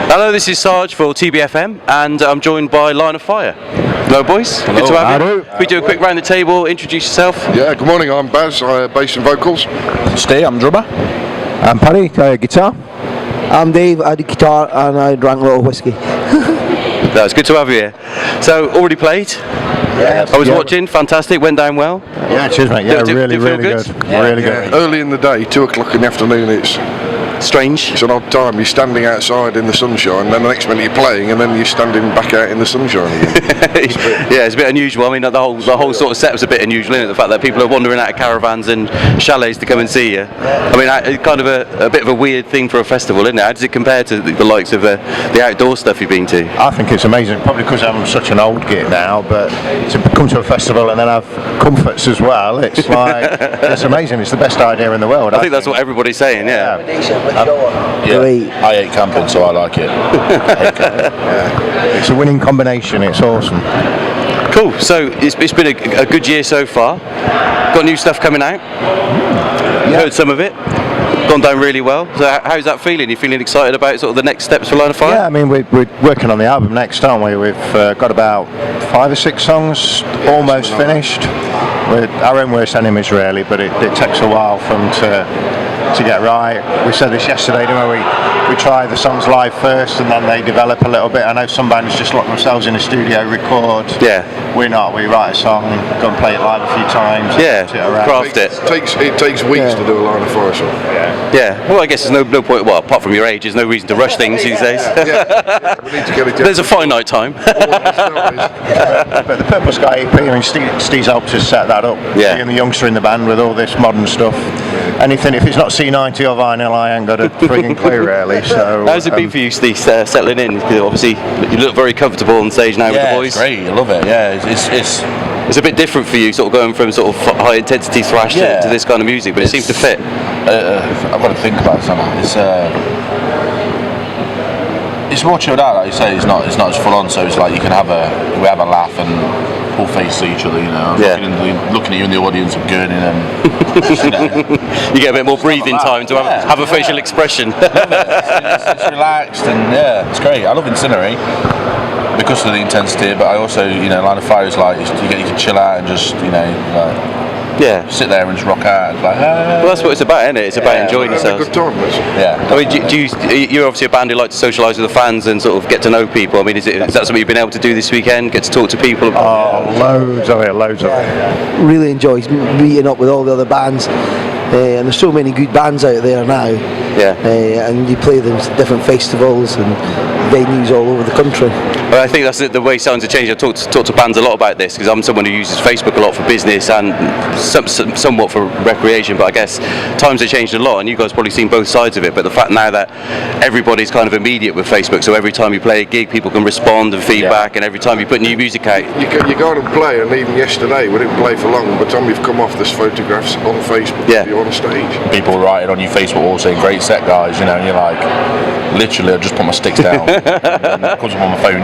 Hello, this is Sarge for TBFM, and I'm joined by Line of Fire. Hello, boys. Hello. Good to have you. Hello. We do a quick round the table. Introduce yourself. Yeah, good morning. I'm Baz, bass and vocals. Steve, I'm drummer. I'm Paddy, guitar. I'm Dave, I do guitar and I drank a lot of whiskey. No, it's good to have you here. So, already played? Yeah. I was watching, fantastic, went down well. Yeah, cheers mate, yeah, really good? good. Yeah. Really good. Early in the day, 2 o'clock in the afternoon, it's Strange. an odd time. You're standing outside in the sunshine, then the next minute you're playing, and then you're standing back out in the sunshine again. Yeah, it's a bit unusual. I mean, the whole sort of setup's a bit unusual, isn't it? The fact that people are wandering out of caravans and chalets to come and see you. I mean, it's kind of a bit of a weird thing for a festival, isn't it? How does it compare to the likes of the outdoor stuff you've been to? I think it's amazing, probably because I'm such an old git now, but to come to a festival and then have comforts as well, it's like, it's amazing. It's the best idea in the world. I think that's what everybody's saying, yeah. Yeah, I hate camping, so I like it. It's a winning combination, it's awesome. Cool, so it's been a good year so far. Got new stuff coming out. Heard some of it. Gone down really well. So how's that feeling? You feeling excited about sort of the next steps for Line of Fire? Yeah, I mean, we're working on the album next, aren't we? We've got about 5 or 6 songs almost finished. Our own worst enemies, really, but it takes a while for them to get right. We said this yesterday, didn't we? We try the songs live first and then they develop a little bit. I know some bands just lock themselves in a studio, record. Yeah. We're not. We write a song, go and play it live a few times. Yeah, craft it. It takes weeks to do a Line of Fire song. Yeah, well, I guess there's no point, well, apart from your age, there's no reason to rush things these days. We need to get it done. There's a finite time. But the Purple Sky EP, I mean, Steve's helped us set that up. Yeah. Being the youngster in the band with all this modern stuff. Anything, if it's not C90 or vinyl, I ain't got a frigging clue, really. So, how's it been for you, Steve, settling in? Obviously, you look very comfortable on stage now with the boys. Yeah, it's great. I love it. Yeah, It's a bit different for you, sort of going from sort of high intensity thrash to this kind of music, but it seems to fit. I've got to think about something. It's more chilled out, like you say. It's not as full on, so it's like we have a laugh and full face each other, you know. Looking at you in the audience and gurning and You get a bit more breathing time to have a facial expression. it's relaxed and it's great. I love Incinerary because of the intensity, but I also, Line of Fire is like you can chill out and just sit there and just rock out. It's like, well, that's what it's about, isn't it? It's about enjoying yourself. Good time. I mean, you're obviously a band who like to socialise with the fans and sort of get to know people. I mean, is that something you've been able to do this weekend? Get to talk to people? Loads of it. Really enjoys meeting up with all the other bands. And there's so many good bands out there now. Yeah. And you play them at different festivals and venues all over the country. Well, I think that's the way sounds have changed. I talk to bands a lot about this because I'm someone who uses Facebook a lot for business and somewhat for recreation, but I guess times have changed a lot and you guys probably seen both sides of it, but the fact now that everybody's kind of immediate with Facebook, so every time you play a gig people can respond and feedback, and every time you put new music out you go on and play, and even yesterday we didn't play for long, by the time you've come off there's photographs on Facebook of you on stage. People writing on your Facebook all saying great set guys, and you're like, literally I just put my sticks down and it comes up on my phone,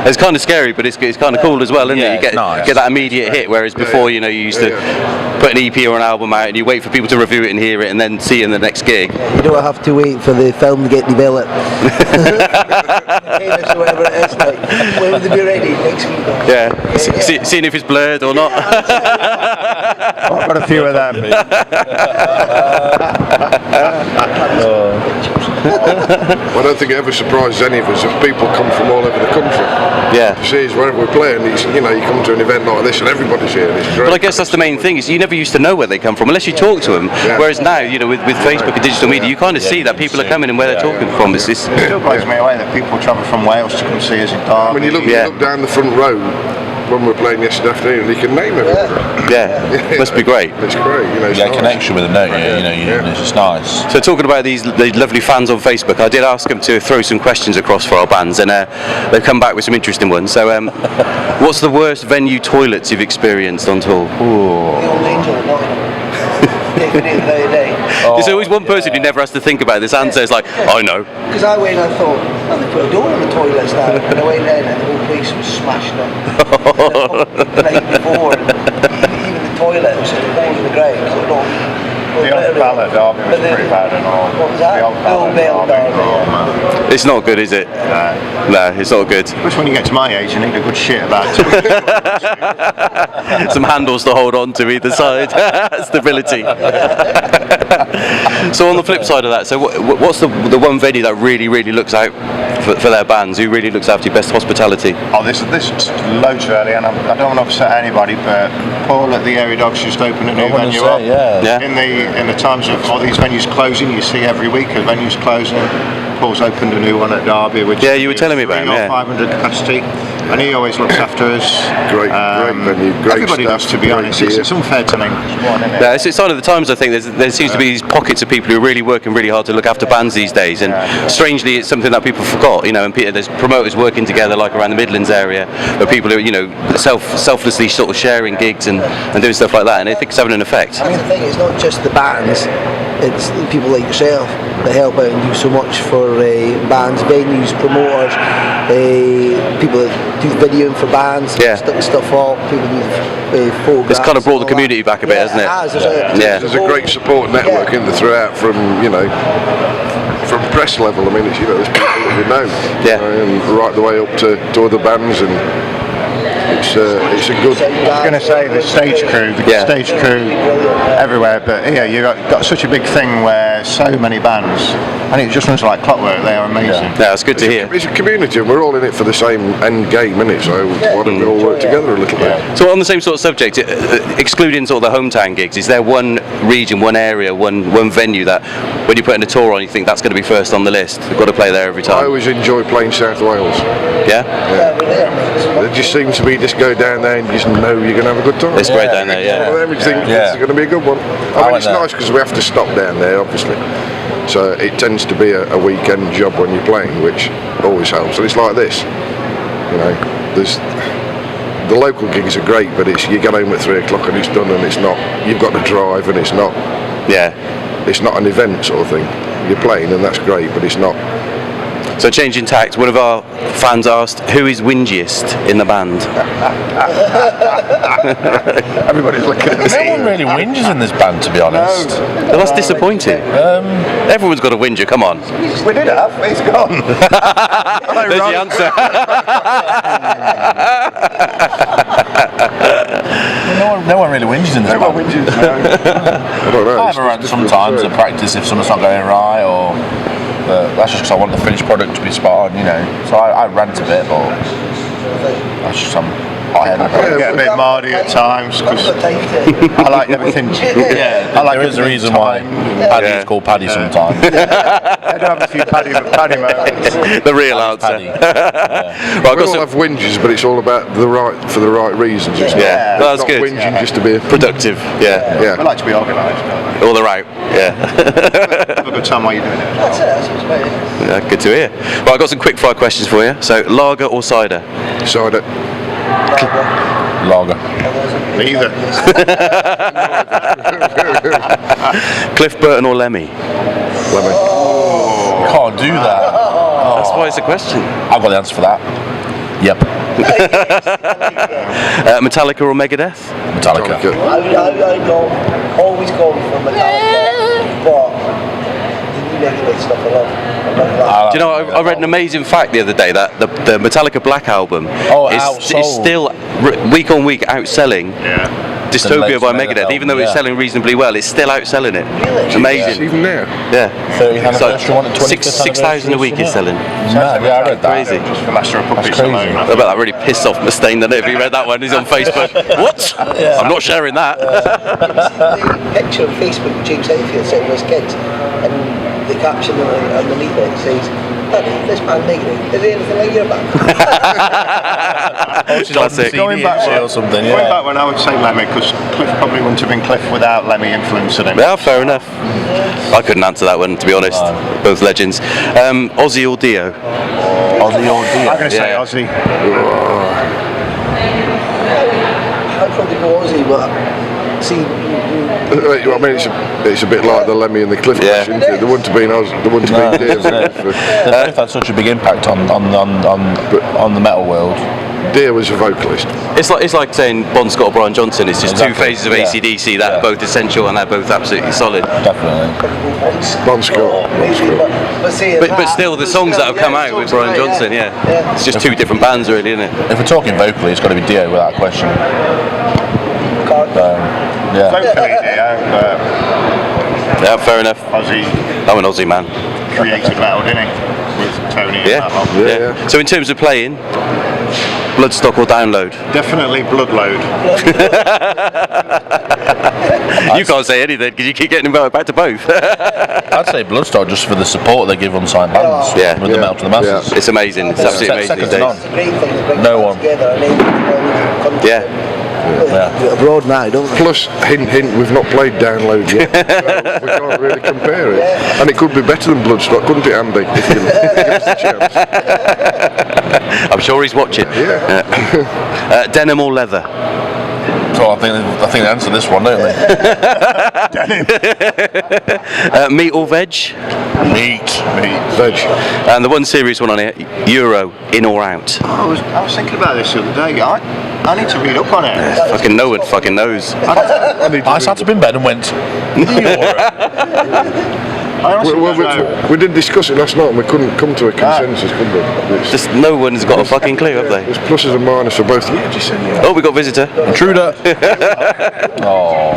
It's kind of scary, but it's kind of cool as well, isn't it? You get that immediate hit, whereas before, you used to put an EP or an album out and you wait for people to review it and hear it and then see it in the next gig. You don't have to wait for the film to get developed. Whatever it is, like, when will they be ready? Next week. Yeah, seeing if it's blurred or not. I've got a few of them. I don't think it ever surprises any of us if people come from all over the country. Yeah. See us wherever we're playing, you come to an event like this and everybody's here. And it's great. But I guess that's the main thing, is you never used to know where they come from unless you talk to them. Whereas now, with Facebook and digital media, you kind of see that people are coming and where they're talking from. It still blows me away that people travel from Wales to come see us in Derby. I mean, you look down the front row when we were playing yesterday afternoon, and you can name everybody. Yeah, must be great. It's great, It's nice. Connection with them, don't you? It's just nice. So talking about these lovely fans on Facebook, I did ask them to throw some questions across for our bands, and they've come back with some interesting ones. So, what's the worst venue toilets you've experienced on tour? There's always one person who never has to think about this answer. It's like, I know. Because I went and I thought, well, they put a door in the toilets now. And I went in and the whole place was smashed up. The night before, and even the toilet was just a hole in the ground. So The old Ballard Derby was pretty bad and all. What was that? The old Ballard Derby. It's not good, is it? No, it's not good. Especially when you get to my age, you need a good shit about it. Some handles to hold on to either side. Stability. So on the flip side of that, so what's the one venue that really looks out for their bands? Who really looks after your best hospitality? Oh, this loads early, and I don't want to upset anybody, but Paul at the Airy Dogs just opened a new venue up. Yeah. In the times of all these venues closing, you see every week a venue's closing. Paul's opened a new one at Derby, which you were telling me about him, 500 capacity, and he always looks after us. Great venue, great everybody staff, does, to be honest. It's unfair to name one, isn't it? Yeah, it's a sign of the times. I think there seems to be these pockets of people who are really working really hard to look after bands these days, and strangely, it's something that people forgot. You know, and there's promoters working together, like around the Midlands area, where people are, selflessly sort of sharing gigs and doing stuff like that, and I think it's having an effect. I mean, the thing is, not just the bands, it's people like yourself that help out and do so much for bands, venues, promoters, people that do videoing for bands, stuff up, people do photographs. It's kind of brought the community back a bit, hasn't it? There's a great support network in the throughout from press level. I mean, it's, there's people that we know, and right the way up to other bands, and it's a good. I was going to say the stage crew everywhere, but here you've got such a big thing where so many bands, and it just runs like clockwork. They are amazing. Yeah, it's good to hear. It's a community, and we're all in it for the same end game, isn't it? So why don't we all work together a little bit? So on the same sort of subject, excluding sort of the hometown gigs, is there one region, one area, one venue that when you're putting a tour on, you think that's going to be first on the list? We've got to play there every time. I always enjoy playing South Wales. Yeah? It just seems to be just go down there and you just know you're going to have a good time. It's great down there, One of them, you think it's going to be a good one. I mean, it's nice because we have to stop down there, obviously. So it tends to be a weekend job when you're playing, which always helps. And it's like this, there's the local gigs are great, but it's you get home at 3 o'clock and it's done, and it's not. You've got to drive, and it's not. Yeah. It's not an event sort of thing. You're playing, and that's great, but it's not. So changing tact, one of our fans asked, who is whingiest in the band? Everybody's looking at me. No one really whinges in this band, to be honest. Well, that's disappointing. Everyone's got a whinger, come on. We did have, he's gone. There's the answer. No one really whinges in this band. I don't know. I have a rant sometimes at practice if something's not going right, or that's just because I want the finished product to be spot on, So I rant a bit, but that's just some hot-headed. I get a bit mardy at times because I like everything. There is a reason why Paddy is called Paddy sometimes. I do have a few Paddy moments. The real answer. We all have whinges, but it's all about for the right reasons. It's that's not good. Whinging just to be Productive. Yeah. I like to be organised. All the right. Yeah. Have a good time while you're doing it. That's what's about it. Yeah, good to hear. Well, I've got some quick fire questions for you. So, lager or cider? Cider. Lager. Neither. Cliff Burton or Lemmy? Lemon. You can't do that. That's why it's a question. I've got the answer for that. Yep. Metallica or Megadeth? Metallica. I always go for Metallica, but the new Megadeth stuff I love. Do you know, I read an amazing fact the other day that the Metallica Black Album is still week on week outselling Dystopia by Megadeth, even though it's selling reasonably well. It's still outselling it. It's amazing. Even now. Yeah. 30th anniversary one at 6,000 a week is selling. Mad, yeah, I read that. Crazy. Just for Master of Puppets crazy. alone. I bet that really pissed off Mustaine, didn't it? If you read that one, he's on Facebook. What? I'm not sharing that. The picture on Facebook of James Hetfield sitting with his kids, and the caption underneath it says, "Daddy, this band Megadeth, is it anything like your band?" Classic. Going back or something, Going back when I would say Lemmy, because Cliff probably wouldn't have been Cliff without Lemmy influencing him. Yeah, fair enough. I couldn't answer that one, to be honest. Both legends. Ozzy or Dio? Ozzy or Dio? I'm going to say Ozzy. I'd probably go Ozzy, but see. I mean, it's a bit like the Lemmy and the Cliff question. There wouldn't have been Ozzy. There wouldn't have been Dio. They've both had such a big impact on the metal world. Deer was a vocalist. It's like saying Bon Scott or Brian Johnson. It's just Exactly. two phases of AC/DC that are both essential and they're both absolutely solid. Definitely. Bon Scott. But still, the songs that have come out with Brian Johnson, it's just two different bands, really, isn't it? If we're talking vocally, it's got to be Dio without question. Yeah. Vocally, but Yeah, fair enough. Ozzy I'm an Aussie man. created metal, didn't he? With Tony and that lot. Yeah. So in terms of playing, Bloodstock or Download? Definitely Bloodload. You can't say anything because you keep getting invited back to both. I'd say Bloodstock just for the support they give unsigned bands Yeah. with the Metal to the Masses. It's amazing. It's absolutely amazing Second these to days. none. No one. Yeah. Abroad now, don't we? Plus, hint, hint, we've not played Download yet. So we can't really compare it. And it could be better than Bloodstock, couldn't it, Andy? If you give us the chance. I'm sure he's watching. Yeah. Denim or leather? So I think they answer this one, don't they? Meat or veg? Meat. Veg. And the one serious one on here, Euro, in or out? I was thinking about this the other day. I need to read up on it. Fucking no one fucking knows. I sat up in bed and went, I honestly don't know. We did discuss it last night and we couldn't come to a consensus, could we? It's, Just no one's got a fucking clue, have they? there's pluses and minuses for both. Yeah, just say yeah. Oh, we got a visitor. Intruder. Oh.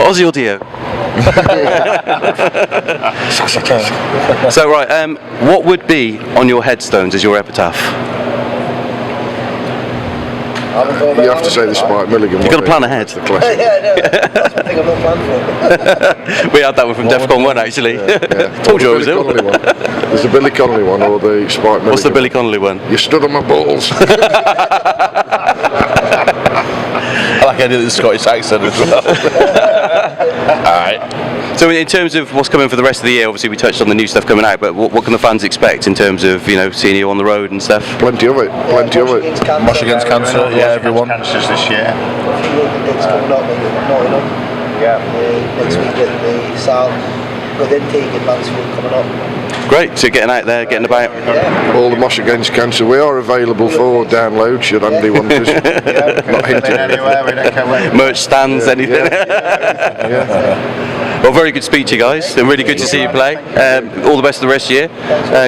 Aussie or Dio? So right, what would be on your headstones as your epitaph? You have to say the Spike Milligan. You've got to plan ahead. The classic. That's one thing I've not planned for. We had that one from Defcon 1 actually. Told you I was Billy ill. Connolly one. There's the Billy Connolly one or the Spike Milligan. What's the Billy Connolly one? You stood on my balls. I like I did the Scottish accent as well. Alright. So in terms of what's coming for the rest of the year, obviously we touched on the new stuff coming out, but what can the fans expect in terms of, you know, seeing you on the road and stuff? Plenty of it. Plenty of it. Mosh Against Cancer, yeah, everyone. Cancers this year. It's coming up in Nottingham. Next week at the Sal. With intake in Mansfield coming up. Great, so getting out there, getting about. All the Mosh Against Cancer. We are available for download should Andy want us. Not hinting Anywhere, we don't care where. Merch stands, anything. Well, very good speech, you guys, and really good to see you play. All the best for the rest of the year.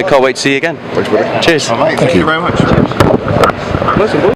Can't wait to see you again. Thanks, buddy. Cheers. Thank you very much.